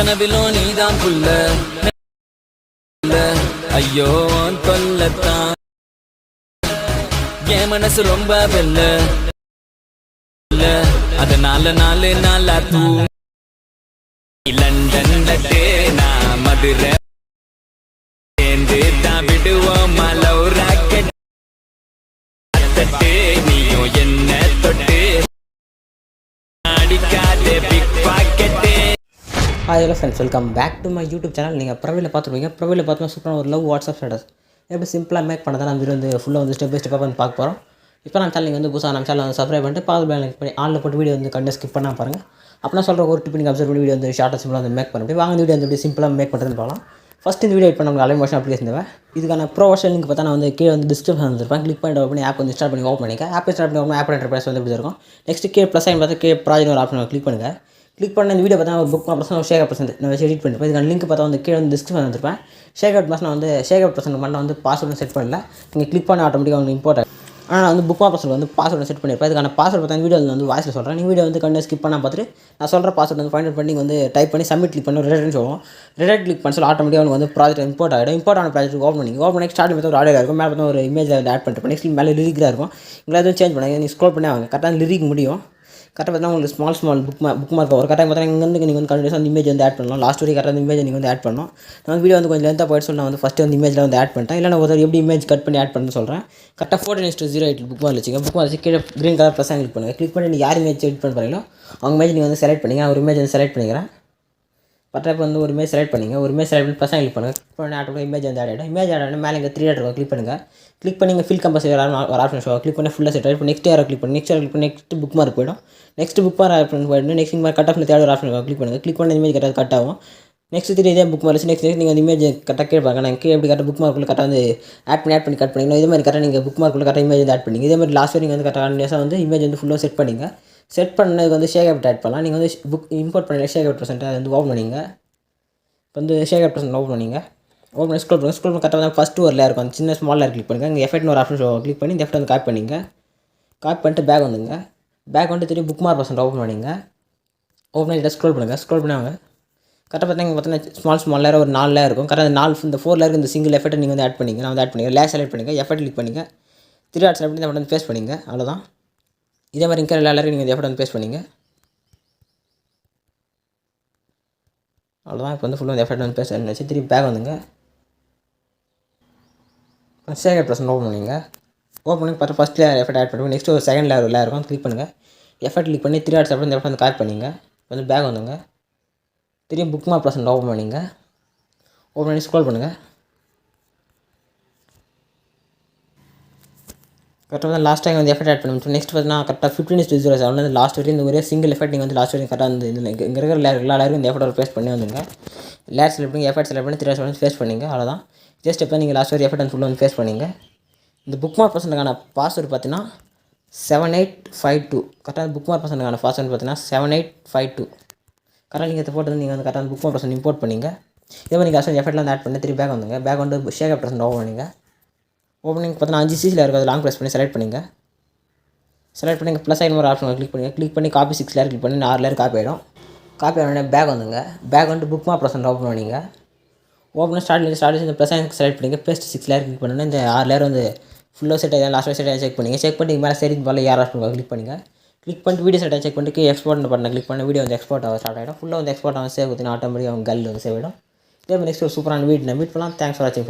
கனவிலோ நீதான் புள்ள ஐயோ தொல்லத்தான் என் மனசு ரொம்ப வெல்ல அதனால நாளா தூ லண்டன் நான் மதுரை சேர்ந்து தான் விடுவோம் மலவு ராக்கெட் நீயும் என்ன தொட்டு அடிக்காதே பிக் பாக்கெட்டே. Hi hello friends, welcome back to my YouTube channel. நீங்கள் ப்ரொஃபைலில் பார்த்துருப்பீங்க. ப்ரொஃபைலில் பார்த்தோம்னா சூப்பராக ஒரு லவ் வாட்ஸ்அப் ஸ்டேட்டஸ் எப்படி சிம்பிளாக மேக் பண்ணதான் நம்ம வீடியோ வந்து ஃபுல்லாக வந்து ஸ்டெப் பை ஸ்டெப்பாக வந்து பார்க்க போகிறோம். இப்போ நம்ம சேனல் வந்து புதுசாக நம்ம சேனல் வந்து சப்ஸ்கிரைப் பண்ணிட்டு பாது பேங்க் பண்ணி ஆனில் போட்டு வீடியோ வந்து கண்டிப்பாக ஸ்கிப் பண்ணால் பாருங்கள். அப்படின்னா சொல்கிற ஒரு டிப் நீங்கள் அப்சர்வ் பண்ணி வீடியோ வந்து ஷார்ட்டாக சிம்பிளாக வந்து மேக் பண்ணி வாங்க வீடியோ வந்து எப்படி சிம்பிளாக மேக் பண்ணுறதுன்னு பார்க்கலாம். ஃபஸ்ட் இந்த வீடியோ எட் பண்ண நமக்கு அலைன் மோஷன் அப்ளிகேஷன் தேவை. இதுக்கான ப்ரோ வெர்ஷன் லிங்க் பார்த்தா நான் வந்து கீழே வந்து டிஸ்கிரிப்ஷன் வந்துருப்பேன். கிளிக் பண்ணி ஓப்பன் பண்ணி ஆப் வந்து ஸ்டார்ட் பண்ணி ஓப்பன் பண்ணிக்க. ஆப் ஸ்டார்ட் பண்ணி ஓப்பன் ஆப் இன்டர்ஃபேஸ் வந்து இப்படி இருக்கும். நெக்ஸ்ட் கே ப்ளஸ் ஆகி பார்த்தா கே ப்ராஜெக்ட் ஒரு ஆப்ஷன் கிளிக் பண்ணுங்கள். கிளிக் பண்ண இந்த வீடியோ பார்த்தா ஒரு புக் ப்ளஸ் ஒரு ஷேக் பர்சன்ட் நான் வச்சு எடிட் பண்ணிருப்பேன். இதுக்கான லிங்க் பார்த்தா வந்து கீழே வந்து டிஸ்கிரிப்ஷன் வந்துருப்பேன். ஷேக் அவுட் ப்ளஸ் நான் வந்து ஷேக் அவுட் பர்சன்ட் மட்டும் வந்து பாஸ்வேர்டு செட் பண்ணல. நீங்கள் கிளிக் பண்ண ஆட்டோமேட்டிக்காக வந்து இம்பார்ட்டன்ட். ஆனால் நான் வந்து புக் பர்சன்ட் வந்து பாஸ்வேர்டு செட் பண்ணியிருப்பேன். இதுக்கான பாஸ்வேர்டு பார்த்தா வீடியோ வந்து வாய்ஸில் சொல்கிறேன். நீங்கள் வீடியோ வந்து கண்டிப்பாக ஸ்கிப் பண்ணால் பார்த்துட்டு நான் சொல்கிற பாஸ்வேர்டு வந்து ஃபைண்ட் அவுட் பண்ணி வந்து டைப் பண்ணி சப்மிட் கிளிக் பண்ணி ரெட் சொல்லுவோம். ரெட் கிளிக் பண்ணி சொல்லி ஆட்டோமேட்டிக்காக வந்து ப்ராஜெக்ட் இம்போர்ட் ஆகிடும். இம்போர்ட் ஆன ப்ராஜெக்ட் ஓப்பன் பண்ணி ஸ்டார்ட் பண்ணி ஒரு ஆடியோ இருக்கும். மேலே பார்த்தா ஒரு இமேஜ் வந்து ஆட் பண்ணிட்டு நெக்ஸ்ட் மேலே லிரிக்காக இருக்கும். இங்கே எதுவும் சேஞ்ச் பண்ணாங்க. நீங்கள் ஸ்க்ரோல் பண்ணி அவங்க கரெக்டாக லிரிக் முடியும். கரெக்டாக பார்த்தா உங்களுக்கு ஸ்மால் புக் மார்க் வரும். கரெக்டாக பார்த்தா இங்கே நீங்கள் வந்து கண்டிப்பாக அந்த இமேஜ் வந்து ஆட் பண்ணலாம். லாஸ்ட் வரைக்கும் கரெக்டாக அந்த இமேஜ் நீங்கள் வந்து ஆட் பண்ணணும். நான் வீடியோ வந்து கொஞ்சம் லென்த்தாக போய்ட்டு சொல்லி நான் வந்து ஃபஸ்ட்டு வந்து இமேஜில் வந்து ஆட் பண்ணிட்டேன். இல்லை நான் ஒரு எப்படி இமேஜ் கட் பண்ணி ஆட் பண்ணு சொல்கிறேன். கரெக்டாக 14:08 புக் மார்க் வச்சுங்க. புக் மார்க் வச்சு கீழே க்ரீன் கலர் ப்ளஸ் கிளிக் பண்ணுங்கள். கிளிக் பண்ணி நீங்கள் யார் இமேஜ் எடிட் பண்ண போகிறீங்களோ அவங்க இமேஜ் நீங்கள் வந்து செலக்ட் பண்ணிங்க. ஒரு இமேஜ் வந்து செலக்ட் பண்ணிக்கிறேன். பட்டா வந்து ஒரு இமேஜ் செலக்ட் பண்ணிங்க. ஒரு இமேஜ் செலக்ட் பண்ணி ப்ளஸ் கிளிக் பண்ணுங்கள். கிளிக் பண்ணி ஆட்டோமேட்டிக் இமேஜ் வந்து ஆட் ஆகிடும். இமேஜ் ஆட் ஆகிடும். மேலே இங்கே 3 இருக்கும். கிளிக் பண்ணுங்கள். கிளிக் பண்ணி இங்கே ஃபில் கம்பஸ் ஒரு ஆப்ஷன் ஷோ கிளிக் பண்ணி ஃபுல்லாக செட் ஆகிடும். நெக்ஸ்ட் யாரோ கிளிக் பண்ணி நெக்ஸ்ட் புக் மார்க் போய்டும். நெக்ஸ்ட் புக் மார்க் ஆப்ஷன் போய்ட்டு நெக்ஸ்ட் இங்கே கட் ஆஃப் தேர்ட் ஒரு ஆப்ஷன் கிளிக் பண்ணுங்கள். கிளிக் பண்ணி இமேஜ் கரெக்டாக கட் ஆகும். நெக்ஸ்ட் இதே புக் மார்க் நெக்ஸ்ட் நீங்கள் அந்த இமேஜ் கரெக்டாக கேட்பாங்க. நான் எப்படி கரெக்டாக புக் மார்க்குள்ள கரெக்டாக வந்து ஆட் பண்ணி கட் பண்ணிக்கணும். இதே மாதிரி கரெக்டாக நீங்கள் புக் மார்க்குள்ள கரெக்டாக இமேஜ் வந்து ஆட் பண்ணிங்க. இதே மாதிரி லாஸ்ட் நீங்கள் வந்து கரெக்டாக கண்டினியூஸாக வந்து இமேஜ் வந்து ஃபுல்லாக செட் பண்ணிங்க. செட் பண்ணதுக்கு வந்து ஷேக் ஆட் பண்ணலாம். நீங்கள் வந்து புக் இம்போர்ட் பண்ணி ஷேக் அவுட் பர்சன்ட் அது வந்து ஓப்பன் பண்ணிங்க. இப்போ வந்து ஷேக் அவுட் பர்சன்ட் ஓப்பன் பண்ணிங்க. ஓப்பன் பண்ணி ஸ்க்ரோல் பண்ணி கரெக்டாக வந்து ஃபஸ்ட்டு ஒரு லேயர் இருக்கும். அந்த சின்ன ஸ்மால் லேயர் கிளிக் பண்ணுங்கள். இங்கே எஃபெக்ட்னு ஒரு ஆப்ஷன் கிளிக் பண்ணி இந்த எஃபெக்ட் வந்து காப்பி பண்ணிங்க. காப்பி பண்ணிட்டு பேக் வந்துங்க. பேக் வந்துட்டு திரும்பி புக் மார்க் பர்சன்ட் ஓப்பன் பண்ணிங்க. ஓப்பன் பண்ணிட்டு ஸ்க்ரோல் பண்ணுங்கள். ஸ்க்ரோல் பண்ணி வாங்க. கரெக்டாக பார்த்தீங்கன்னா ஸ்மால் லேயர் ஒரு 4 லேயர் இருக்கும். கரெக்டாக இந்த 4 லேயருக்கு இந்த சிங்கிள் எஃபெக்ட் நீங்கள் வந்து ஆட் பண்ணிங்க. நான் வந்து ஆட் பண்ணிங்க. லேயர் செலக்ட் பண்ணிங்க. எஃபெக்ட் கிளிக் பண்ணிங்க. 3 டாட் செலக்ட் பண்ணி எஃபெக்ட் வந்து பேஸ்ட் பண்ணிங்க. அவ்வளோதான். இதே மாதிரி இங்கே லேயருக்கு நீங்கள் எஃபெக்ட் வந்து பேஸ்ட் பண்ணிங்க. அவ்வளோதான். இப்போ வந்து ஃபுல்லாக வந்து எஃபெக்ட் வந்து பேஸ்ட் ஆகிடுச்சு. திருப்பி பேக் வந்துங்க. ஷேக் பர்சன்ட் ஓப்பன் பண்ணிங்க. ஓப்பன் பண்ணி பார்த்தா ஃபஸ்ட் லேயர் எஃபெக்ட் ஆட் பண்ணுங்க. நெக்ஸ்ட் ஒரு செகண்ட் லேயர் இருக்கும். கிளிக் பண்ணுங்கள். எஃபெக்ட் கிளிக் பண்ணி 3 டாட் செலக்ட் பண்ணி எஃபெக்ட் வந்து காப்பி பண்ணிங்க. வந்து பேக் வந்துங்க. திரும்பி புக் மார்க் பர்சன்ட் ஓப்பன் பண்ணிங்க. ஓப்பன் பண்ணி ஸ்க்ரோல் பண்ணுங்கள். கரெக்டாக வந்து லாஸ்ட் டைம் வந்து எஃபெக்ட் ஆட் பண்ணி நெக்ஸ்ட் பார்த்தீங்கன்னா கரெக்டாக 15:0 வந்து லாஸ்ட் வரைக்கும் இந்த ஒரே சிங்கிள் எஃபெக்ட் நீங்கள் வந்து லாஸ்ட் வரைக்கும் கரெக்டாக வந்து இங்கே இருக்கிற எல்லா லேயருக்கும் இந்த எஃபெக்ட் பேஸ்ட் பண்ணி வந்துங்க. லேயர் செலக்ட் பண்ணி எஃபெக்ட் செலக்ட் பண்ணி 3 டாட் வந்து பேஸ்ட் பண்ணிங்க. அவ்வளோதான். ஜஸ்ட் இப்போ நீங்கள் லாஸ்ட் வரைக்கும் எஃபெக்ட் வந்து ஃபுல்லாக வந்து பேஸ்ட் பண்ணிங்க. இந்த புக் மார்க் பர்சன்ட்டுக்கான பாஸ்வேர்டு பார்த்தீங்கன்னா 7852. கரெக்டாக புக் மார்க் பர்சன்ட்டுக்கான பாஸ்வேர்டு பார்த்தீங்கன்னா 7852. கரெக்டாக நீங்கள் இதை போட்டு நீங்கள் வந்து கரெக்டாக புக் மார்க் பர்சன்ட் இம்போர்ட் பண்ணிங்க. இதே மாதிரி நீங்கள் எஃபெக்ட்லாம் வந்து ஆட் பண்ணி திருப்பி பேக் வந்துங்க. பேக் வந்து ஷேக் அவுட் பர்சன்ட் ஓப்பன் பண்ணிங்க. ஓப்பனிங் பார்த்தீங்கன்னா 5 சிசியில் இருக்குது. அது லாங் ப்ரெஸ் பண்ணி செலக்ட் பண்ணிங்க. செலக்ட் பண்ணி ப்ளஸ் ஆகிடும் ஒரு ஆப்ஷன் கிளிக் பண்ணி கிளிக் பண்ணி காப்பி 6 லேயர் கிளிக் பண்ணி 6 லேயர் காப்பி ஆகிடும். காப்பி ஆனோடனே பேக் வந்துங்க. பேக் வந்து புக் மார்க் பர்சன்ட் ஓப்பன் பண்ணிங்க. ஓப்பன் ஸ்டார்ட் இந்த ப்ளஸ் ஆகி செலக்ட் பண்ணிங்க. பேஸ்ட் 6 லேயர் கிளிக் பண்ணி இந்த 6 லேயர் வந்து ஃபுல்லாக செட் ஆகி லாஸ்ட் செட் ஆகி செக் பண்ணிங்க. செக் பண்ணி மேலே சரி போல யார் ஆப்ஷன் கிளிக் பண்ணிங்க. கிளிக் பண்ணிட்டு வீடியோ செட் ஆகி செக் பண்ணிட்டு எக்ஸ்போர்ட் பண்ண கிளிக் பண்ணி வீடியோ வந்து எக்ஸ்போர்ட் ஆக ஸ்டார்ட் ஆகிடும். ஃபுல்லாக வந்து எக்ஸ்போர்ட் ஆகும் சேவ் கொடுத்து ஆட்டோமேட்டிக்காக அவங்க கல் வந்து சேவ் ஆகிடும். இதே மாதிரி நெக்ஸ்ட் ஒரு சூப்பரான வீடியோ மீட் பண்ணலாம். தேங்க்ஸ் ஃபார் வாட்சிங்.